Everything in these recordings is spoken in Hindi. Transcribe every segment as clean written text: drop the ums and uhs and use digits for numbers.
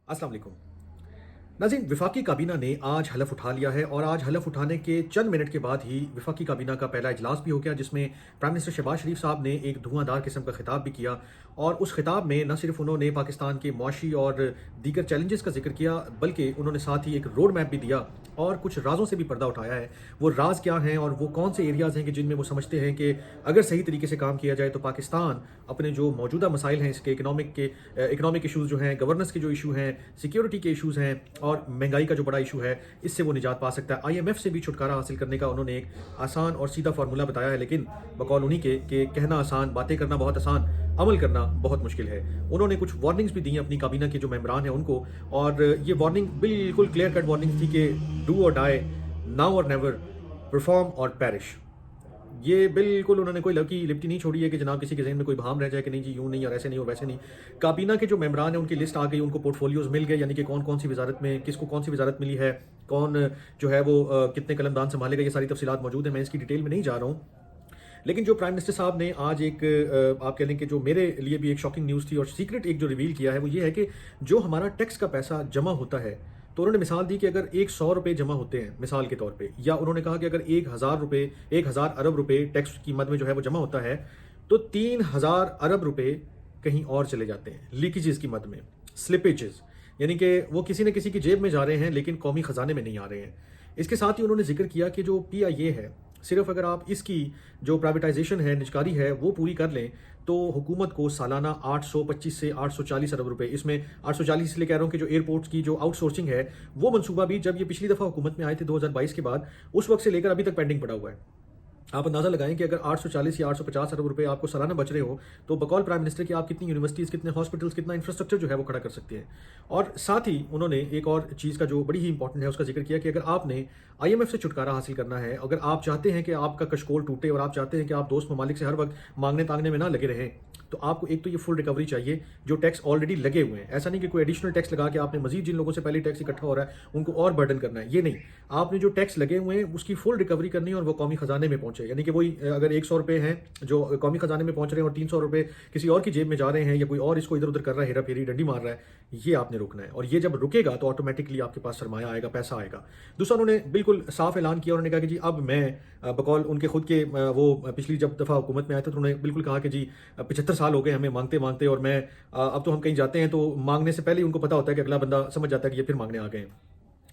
अस्सलाम वालेकुम। नाज़रीन, वफाकी काबीना ने आज हलफ उठा लिया है और आज हलफ उठाने के चंद मिनट के बाद ही वफाकी काबीना का पहला इजलास भी हो गया, जिसमें प्राइम मिनिस्टर शहबाज शरीफ साहब ने एक धुआंधार किस्म का खिताब भी किया। और उस खिताब में न सिर्फ उन्होंने पाकिस्तान के मुआशी और दीगर चैलेंजेस का जिक्र किया, बल्कि उन्होंने साथ ही एक रोड मैप भी दिया और कुछ राजों से भी पर्दा उठाया है। वो राज क्या हैं और वो कौन से एरियाज़ हैं कि जिनमें वो समझते हैं कि अगर सही तरीके से काम किया जाए तो पाकिस्तान अपने जो मौजूदा मसाइल हैं, इसके इकनॉमिक इशूज़ जो हैं, गवर्नेंस के जो इशू हैं, सिक्योरिटी के इशूज़ हैं और महंगाई का जो बड़ा इशू है, इससे वो निजात पा सकता है। IMF से भी छुटकारा हासिल करने का उन्होंने एक आसान और सीधा फार्मूला बताया है, लेकिन बकौल उन्हीं के कि कहना आसान, बातें करना बहुत आसान, अमल करना बहुत मुश्किल है। उन्होंने कुछ वार्निंग्स भी दी हैं अपनी काबीना के जो मेंबरान हैं उनको, और ये वार्निंग बिल्कुल क्लियर कट वार्निंग थी कि डू और डाई, नाउ और नेवर, परफॉर्म और पेरिश। ये बिल्कुल उन्होंने कोई लकी लिपटी नहीं छोड़ी है कि जनाब किसी के ज़हन में कोई भाम रह जाए कि नहीं जी यूँ नहीं और ऐसे नहीं और वैसे नहीं। काबीना के जो मेंबरान हैं उनकी लिस्ट आ गई, उनको पोर्टफोलियोज़ मिल गए, यानी कि कौन-कौन सी वज़ारत में किसको कौन सी वज़ारत मिली है, कौन जो है वो कितने कलमदान सँभालेगा, ये सारी तफ़सीलात मौजूद हैं। मैं इसकी डिटेल में नहीं जा रहा हूँ। लेकिन जो प्राइम मिनिस्टर साहब ने आज एक आप कह लें कि जो मेरे लिए भी एक शॉकिंग न्यूज़ थी और सीक्रेट एक जो रिवील किया है, वो ये है कि जो हमारा टैक्स का पैसा जमा होता है, तो उन्होंने मिसाल दी कि अगर एक 100 रुपए जमा होते हैं मिसाल के तौर पे, या उन्होंने कहा कि अगर 1000 रुपए 1000 अरब रुपए टैक्स की मद में जो है वो जमा होता है, तो 3000 अरब रुपए कहीं और चले जाते हैं लीकेजेस की मद में, स्लिपेजेस, यानी कि वो किसी न किसी की जेब में जा रहे हैं लेकिन कौमी खजाने में नहीं आ रहे हैं। इसके साथ ही उन्होंने जिक्र किया कि जो PIA है, सिर्फ अगर आप इसकी जो प्राइवेटाइजेशन है, निजकारी है, वो पूरी कर लें तो हुकूमत को सालाना 825 से 840 अरब रुपए, इसमें 840 इसलिए कह रहा हूँ कि जो एयरपोर्ट्स की जो आउटसोर्सिंग है, वो मंसूबा भी जब ये पिछली दफ़ा हुकूमत में आए थे 2022 के बाद, उस वक्त से लेकर अभी तक पेंडिंग पड़ा हुआ है। आप अंदाज़ा लगाएं कि अगर 840 या 850 अरब रुपए आपको सालाना बच रहे हो, तो बकौल प्राइम मिनिस्टर की आप कितनी यूनिवर्सिटीज़, कितने हॉस्पिटल्स, कितना इंफ्रास्ट्रक्चर जो है वो खड़ा कर सकते हैं। और साथ ही उन्होंने एक और चीज़ का जो बड़ी ही इंपॉर्टेंट है उसका जिक्र किया कि अगर आपने IMF से छुटकारा हासिल करना है, अगर आप चाहते हैं कि आपका कशकोल टूटे और आप चाहते हैं कि आप दोस्त ममालिक से हर वक्त मांगने तांगने में ना लगे रहें, तो आपको एक तो ये फुल रिकवरी चाहिए जो टैक्स ऑलरेडी लगे हुए हैं। ऐसा नहीं कि कोई एडिशनल टैक्स लगा के आपने मजीद जिन लोगों से पहले टैक्स इकट्ठा हो रहा है उनको और बर्डन करना है, ये नहीं। आपने जो टैक्स लगे हुए हैं उसकी फुल रिकवरी करनी है और वो कौमी खजाने में पहुंचे, यानी कि वही अगर 100 रुपए हैं जो कौमी खजाने में पहुंच रहे हैं और 300 रुपए किसी और की जेब में जा रहे हैं, या कोई और इसको इधर उधर कर रहा है, हेरा फेरी डंडी मार रहा है, ये आपने रोकना है। और ये जब रुकेगा तो ऑटोमेटिकली आपके पास सरमाया आएगा, पैसा आएगा। दूसरा, उन्होंने बिल्कुल साफ ऐलान किया, उन्होंने कहा कि जी अब मैं बकौल उनके खुद के वो पिछली जब दफ़ा हुकूमत में आए थे तो उन्होंने बिल्कुल कहा कि जी 75 साल हो गए हमें मांगते मांगते, और मैं अब तो हम कहीं जाते हैं तो मांगने से पहले ही उनको पता होता है कि अगला बंदा समझ जाता है कि ये फिर मांगने आ गए हैं।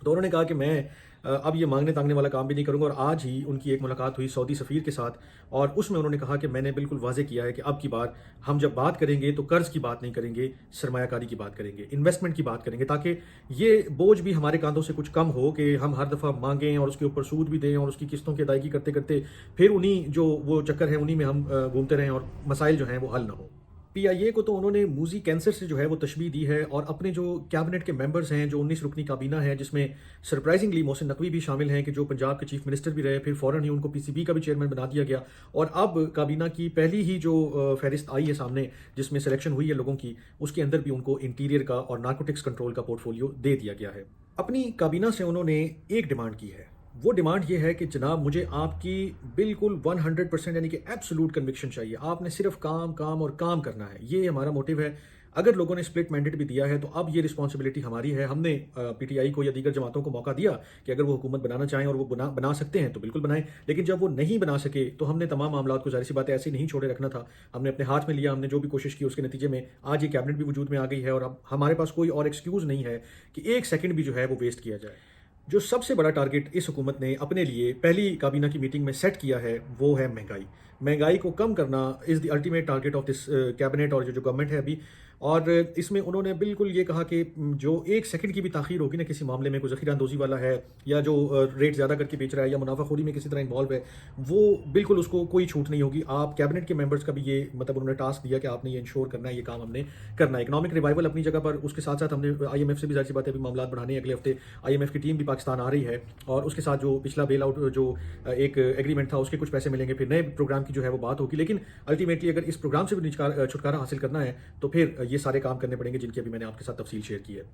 तो उन्होंने कहा कि मैं अब ये मांगने तांगने वाला काम भी नहीं करूंगा। और आज ही उनकी एक मुलाकात हुई सऊदी सफ़ीर के साथ, और उसमें उन्होंने कहा कि मैंने बिल्कुल वाज़ेह किया है कि अब की बार हम जब बात करेंगे तो कर्ज़ की बात नहीं करेंगे, सरमायाकारी की बात करेंगे, इन्वेस्टमेंट की बात करेंगे, ताकि ये बोझ भी हमारे कांधों से कुछ कम हो कि हम हर दफ़ा मांगें और उसके ऊपर सूद भी दें और उसकी किस्तों की अदायगी करते करते फिर उन्हीं जो वो चक्कर है उन्हीं में हम घूमते रहें और मसाइल जो हैं वो हल ना हो। PIA को तो उन्होंने मूजी कैंसर से जो है वो तशबीह दी है, और अपने जो कैबिनेट के मेंबर्स हैं, जो 19 रुकनी काबीना है, जिसमें सरप्राइजिंगली मोहसिन नकवी भी शामिल हैं कि जो पंजाब के चीफ मिनिस्टर भी रहे, फिर फ़ौरन ही उनको PCB का भी चेयरमैन बना दिया गया, और अब काबीना की पहली ही जो फहरिस्त आई है सामने जिसमें सिलेक्शन हुई है लोगों की, उसके अंदर भी उनको इंटीरियर का और नारकोटिक्स कंट्रोल का पोर्टफोलियो दे दिया गया है। अपनी काबीना से उन्होंने एक डिमांड की है, वो डिमांड ये है कि जनाब मुझे आपकी बिल्कुल 100% यानी कि एब्सोल्यूट कन्विक्शन चाहिए। आपने सिर्फ काम काम और काम करना है, ये हमारा मोटिव है। अगर लोगों ने स्प्लिट मैंडेट भी दिया है तो अब ये रिस्पॉन्सिबिलिटी हमारी है। हमने PTI को या दीगर जमातों को मौका दिया कि अगर वो हुकूमत बनाना चाहें और वो बना सकते हैं तो बिल्कुल बनाएं, लेकिन जब वो नहीं बना सके तो हमने तमाम मामला को ज़ाहिर सी बात है ऐसे नहीं छोड़े रखना था। हमने अपने हाथ में लिया, हमने जो भी कोशिश की उसके नतीजे में आज ये कैबिनेट भी वजूद में आ गई है, और अब हमारे पास कोई और एक्सक्यूज़ नहीं है कि एक सेकंड भी जो है वो वेस्ट किया जाए। जो सबसे बड़ा टारगेट इस हुकूमत ने अपने लिए पहली काबीना की मीटिंग में सेट किया है वो है महंगाई। महंगाई को कम करना is the ultimate target of this cabinet और जो गवर्नमेंट है अभी। और इसमें उन्होंने बिल्कुल ये कहा कि जो एक सेकंड की भी ताख़ीर होगी ना किसी मामले में, कोई ज़ख़ीरा अंदोज़ी वाला है या जो रेट ज़्यादा करके बेच रहा है या मुनाफाखोरी में किसी तरह इन्वॉल्व है, वो बिल्कुल उसको कोई छूट नहीं होगी। आप कैबिनेट के मेंबर्स का भी ये मतलब उन्होंने टास्क दिया कि आपने ये इंश्योर करना है, ये काम हमने करना है। इकनॉमिक रिवाइवल अपनी जगह पर, उसके साथ साथ हमने IMF से भी ज़ाहिर सी बात है अभी मामला बढ़ाने, अगले हफ्ते IMF की टीम भी पाकिस्तान आ रही है, और उसके साथ जो पिछला बेल आउट जो एक एग्रीमेंट था उसके कुछ पैसे मिलेंगे, फिर नए प्रोग्राम की जो है वो बात होगी। लेकिन अल्टीमेटली अगर इस प्रोग्राम से भी छुटकारा हासिल करना है तो फिर ये सारे काम करने पड़ेंगे जिनकी अभी मैंने आपके साथ तफसील शेयर की है।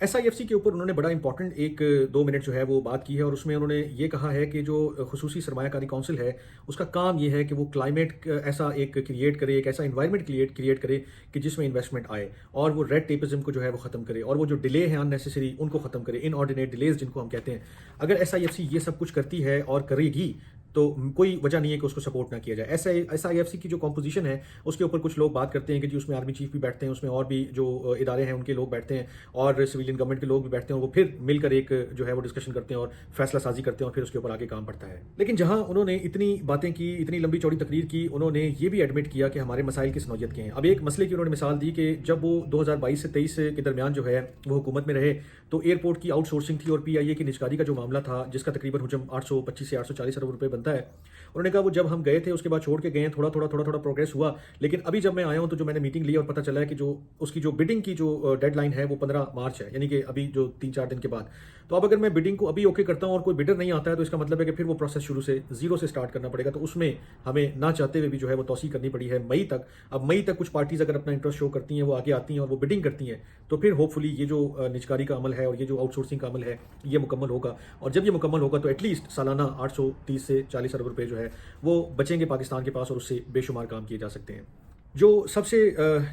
SIFC के ऊपर उन्होंने बड़ा इंपॉर्टेंट एक 2 मिनट जो है वो बात की है और उसमें उन्होंने ये कहा है कि जो खुसूसी सरमायाकारी काउंसिल है, उसका काम ये है कि वो क्लाइमेट ऐसा एक क्रिएट करे, एक ऐसा इन्वायरमेंट क्रिएट करे कि जिसमें इन्वेस्टमेंट आए और वो रेड टेपिज्म को जो है वो ख़त्म करे और वो जो डिले है अननेसेसरी उनको ख़त्म करे, इनऑर्डिनेट डिलेज जिनको हम कहते हैं। अगर SIFC ये सब कुछ करती है और करेगी तो कोई वजह नहीं है कि उसको सपोर्ट ना किया जाए। SIFC की जो कॉम्पोजिशन है उसके ऊपर कुछ लोग बात करते हैं कि जी उसमें आर्मी चीफ भी बैठते हैं, उसमें और भी जो इदारे हैं उनके लोग बैठते हैं और सिविलियन गवर्नमेंट के लोग भी बैठते हैं और वो फिर मिलकर एक जो है वो डिस्कशन करते हैं और फैसला साजी करते हैं और फिर उसके ऊपर आगे काम बढ़ता है। लेकिन जहां उन्होंने इतनी बातें की, इतनी लंबी चौड़ी तकरीर की, उन्होंने ये भी एडमिट किया कि हमारे मसाइल किस नौयत के हैं। अब एक मसले की उन्होंने मिसाल दी कि जब वो 2022 से 23 के दरमियान जो है वो हुकूमत में रहे तो एयरपोर्ट की आउटसोर्सिंग थी और PIA की निजकारी का जो मामला था जिसका तकरीबन हुजम 825 से 840 अरब रुपए बनता है। उन्होंने कहा वो जब हम गए थे उसके बाद छोड़ के गए हैं, थोड़ा प्रोग्रेस हुआ, लेकिन अभी जब मैं आया हूं तो जो मैंने मीटिंग ली और पता चला है कि जो उसकी जो बिडिंग की जो डेडलाइन है वो 15 मार्च है, यानी कि अभी जो 3-4 दिन के बाद। तो अब अगर मैं बिडिंग को अभी ओके करता हूं और कोई बिडर नहीं आता है तो इसका मतलब है कि फिर वो प्रोसेस शुरू से जीरो से स्टार्ट करना पड़ेगा। तो उसमें हमें ना चाहते हुए भी जो है वो तौसी करनी पड़ी है मई तक। अब मई तक कुछ पार्टीज अगर अपना इंटरेस्ट शो करती हैं, वो आगे आती हैं और वो बिडिंग करती हैं, तो फिर होपफुली ये जो निजकारी का अमल है और ये जो आउटसोर्सिंग का अमल है ये मुकम्मल होगा। और जब ये मुकम्मल होगा तो एटलीस्ट सालाना 830 से 40 अरब रुपए जो है वो बचेंगे पाकिस्तान के पास और उससे बेशुमार काम किए जा सकते हैं। जो सबसे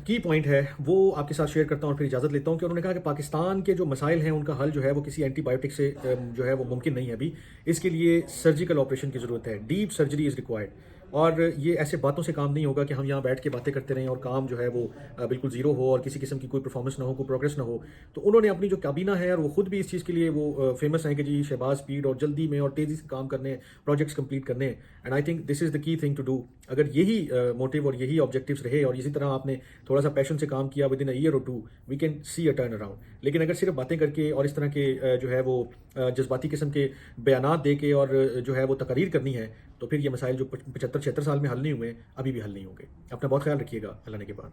की पॉइंट है वो आपके साथ शेयर करता हूँ और फिर इजाज़त लेता हूँ कि उन्होंने कहा कि पाकिस्तान के जो मसाइल हैं उनका हल जो है वो किसी एंटीबायोटिक से जो है वो मुमकिन नहीं है अभी। इसके लिए सर्जिकल ऑपरेशन की ज़रूरत है, डीप सर्जरी इज़ रिक्वायर्ड। और ये ऐसे बातों से काम नहीं होगा कि हम यहाँ बैठ के बातें करते रहें और काम जो है वो बिल्कुल ज़ीरो हो और किसी किस्म की कोई परफॉर्मेंस ना हो, कोई प्रोग्रेस ना हो। तो उन्होंने अपनी जो काबीना है और वो खुद भी इस चीज़ के लिए वो फेमस हैं कि जी शहबाज स्पीड और जल्दी में और तेज़ी से काम करने, प्रोजेक्ट्स कंप्लीट करने। And I think this is the key thing to do. अगर यही मोटिव और यही ऑब्जेक्टिव्स रहे और इसी तरह आपने थोड़ा सा पैशन से काम किया विद इन अ ईयर और 2 we can see a turn around. लेकिन अगर सिर्फ बातें करके और इस तरह के जो है वो जज्बाती किस्म के बयानात दे के और जो है वो तकरीर करनी है तो फिर ये मसाइल जो 75-76 साल में हल नहीं हुए अभी भी हल नहीं होंगे। अपना बहुत ख्याल रखिएगा। अल्लाह ने के बाद।